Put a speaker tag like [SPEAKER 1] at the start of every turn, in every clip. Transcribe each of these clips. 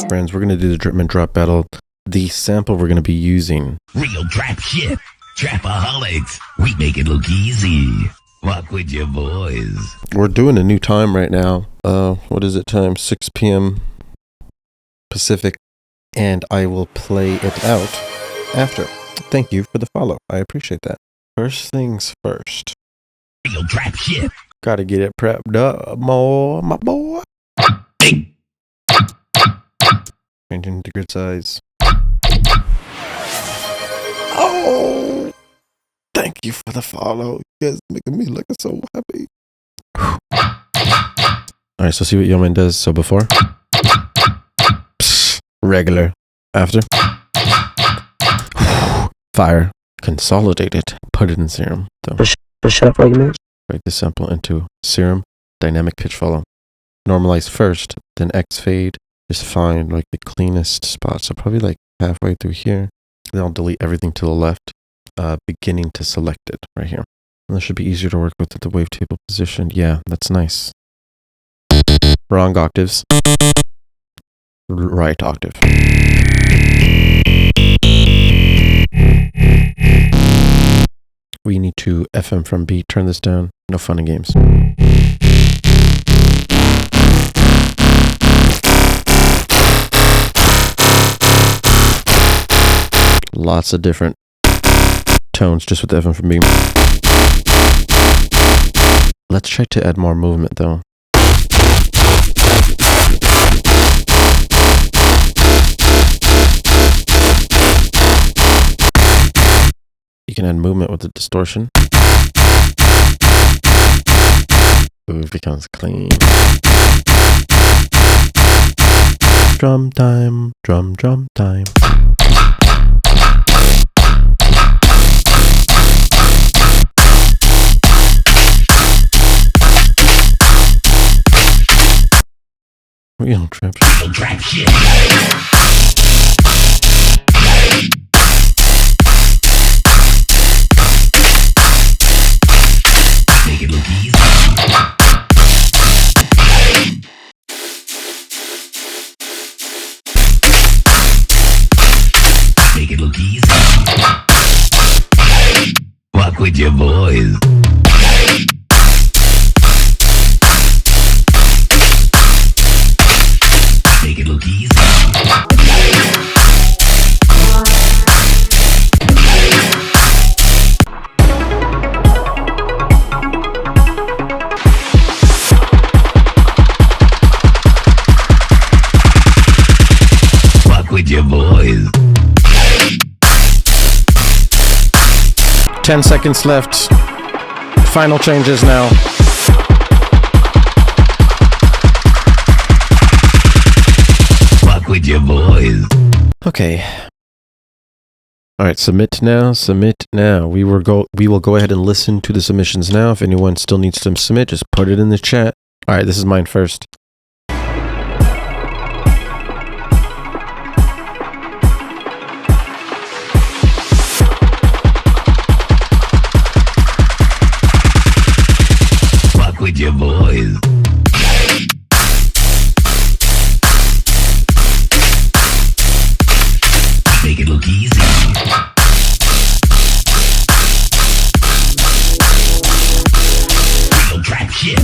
[SPEAKER 1] friends. We're going to do the Dripment drop battle. The sample we're going to be using.
[SPEAKER 2] Real trap shit. Trapaholics. We make it look easy. Walk with your boys.
[SPEAKER 1] We're doing a new time right now. What is it time? 6 p.m. Pacific. And I will play it out after. Thank you for the follow. I appreciate that. First things first.
[SPEAKER 2] Real trap shit.
[SPEAKER 1] Gotta get it prepped up more, my boy. Changing the grid size. Oh! Thank you for the follow. You guys making me look so happy. Alright, so see what Yeoman does. So before. Psst, regular. After. Fire. Consolidate it. Put it in serum. So.
[SPEAKER 3] Shut up for like a minute.
[SPEAKER 1] Write the sample into serum. Dynamic pitch follow. Normalize first. Then X fade. Just find like the cleanest spot. So probably like halfway through here. Then I'll delete everything to the left. Beginning to select it right here. And this should be easier to work with at the wavetable position. Yeah, that's nice. Wrong octaves. Right octave. We need to FM from beat. Turn this down. No fun and games. Lots of different tones just with the FM from beat. Let's try to add more movement though. You can add movement with the distortion. Ooh, it becomes clean. Drum time, drum time. Real trap.
[SPEAKER 2] Real trap shit. Make it look easy. Make it look easy. Walk with your boys. Make it look easy. Walk with your boys.
[SPEAKER 1] 10 seconds left. Final changes now.
[SPEAKER 2] With your boys.
[SPEAKER 1] Okay. All right, submit now. Submit now. We will go ahead and listen to the submissions now. If anyone still needs to submit, just put it in the chat. All right, this is mine first.
[SPEAKER 2] Walk with your boys. Make it look easy. Real trap shit.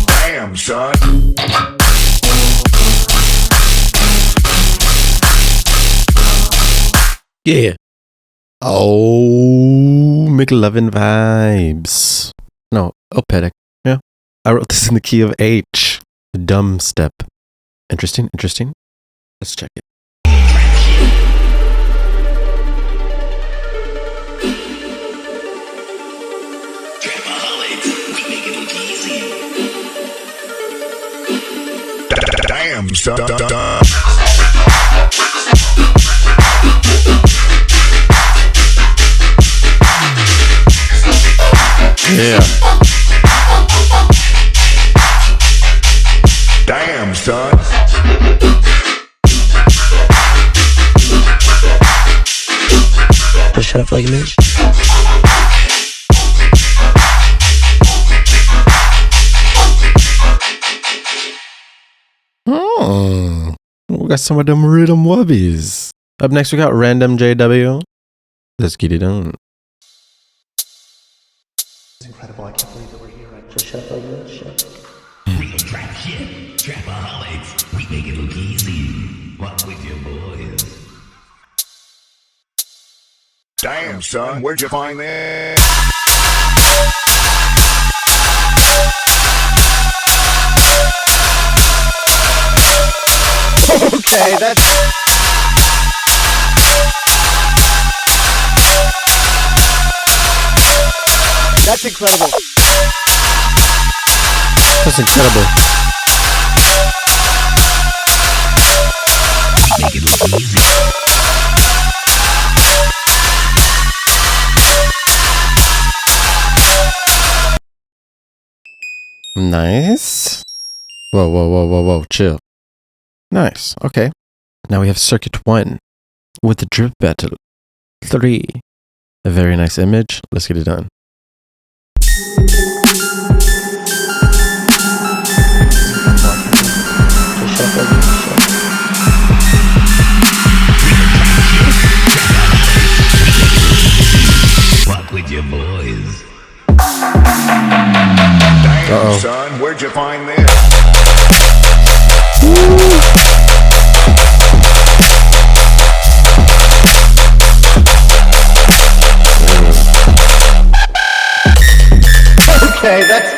[SPEAKER 2] Damn, son.
[SPEAKER 1] Yeah. Oh, Mclovin vibes. No, opedic. Yeah. I wrote this in the key of H. Dubstep. Interesting. Let's check it.
[SPEAKER 2] Damn, son.
[SPEAKER 1] Yeah.
[SPEAKER 2] Damn, son.
[SPEAKER 3] Just shut up for like a minute.
[SPEAKER 1] We got some of them rhythm wubbies. Up next, we got Random JW. Let's get it on.
[SPEAKER 3] It's incredible. I can't believe that we're here. Just shut like this. Shut.
[SPEAKER 2] Real trap shit. Trapaholics. We make it look easy. Walk with your boys.
[SPEAKER 4] Damn, son, where'd you find that?
[SPEAKER 3] Okay, that's incredible.
[SPEAKER 1] That's incredible.
[SPEAKER 2] We make it look easy.
[SPEAKER 1] Nice. Whoa. Chill. Nice. Okay. Now we have Circuit 1 with the Drip Battle 3. A very nice image. Let's get it done.
[SPEAKER 2] Walk with your boys.
[SPEAKER 4] Damn, son, where'd you find this?
[SPEAKER 3] Okay, that's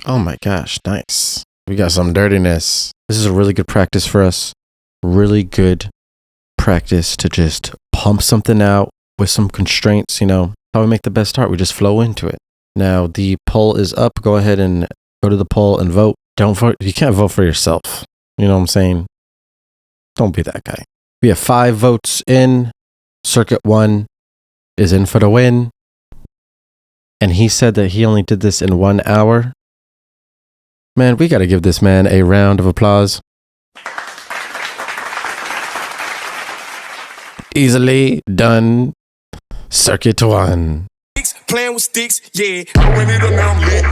[SPEAKER 1] Oh my gosh, nice. We got some dirtiness. This is a really good practice for us. Really good practice to just pump something out with some constraints, you know. How we make the best art, we just flow into it. Now the poll is up. Go ahead and go to the poll and vote. Don't vote. You can't vote for yourself. You know what I'm saying? Don't be that guy. We have 5 votes in. Circuit 1 is in for the win. And he said that he only did this in 1 hour. Man, we got to give this man a round of applause. Easily done. Circuit 1.
[SPEAKER 5] Playing with sticks, yeah. When it around lit.